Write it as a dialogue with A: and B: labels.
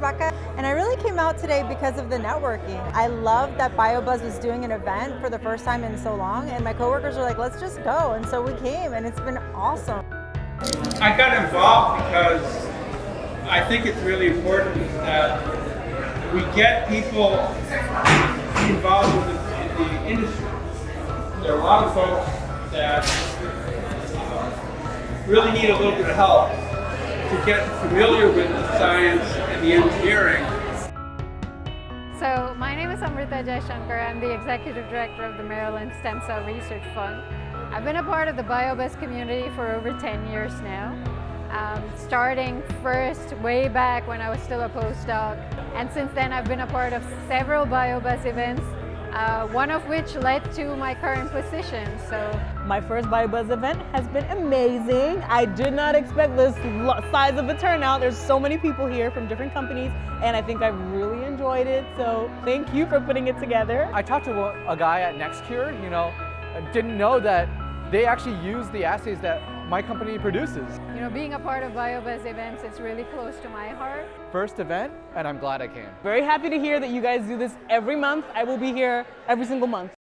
A: Rebecca, and I really came out today because of the networking. I love that BioBuzz was doing an event for the first time in so long, and my coworkers were like, let's just go, and so we came, and it's been awesome.
B: I got involved because I think it's really important that we get people involved in the industry. There are a lot of folks that really need a little bit of help to get familiar with the science and the engineering.
C: So my name is Amrita Jaishankar. I'm the Executive Director of the Maryland Stem Cell Research Fund. I've been a part of the BioBuzz community for over 10 years now, starting first way back when I was still a postdoc. And since then I've been a part of several BioBuzz events, one of which led to my current position. So
D: my first BioBuzz event has been amazing. I did not expect this size of a turnout. There's so many people here from different companies, and I think I've really enjoyed it. So thank you for putting it together.
E: I talked to a guy at NextCure, I didn't know that they actually use the assays that my company produces.
C: Being a part of BioBuzz events, it's really close to my heart.
E: First event, and I'm glad I came.
D: Very happy to hear that you guys do this every month. I will be here every single month.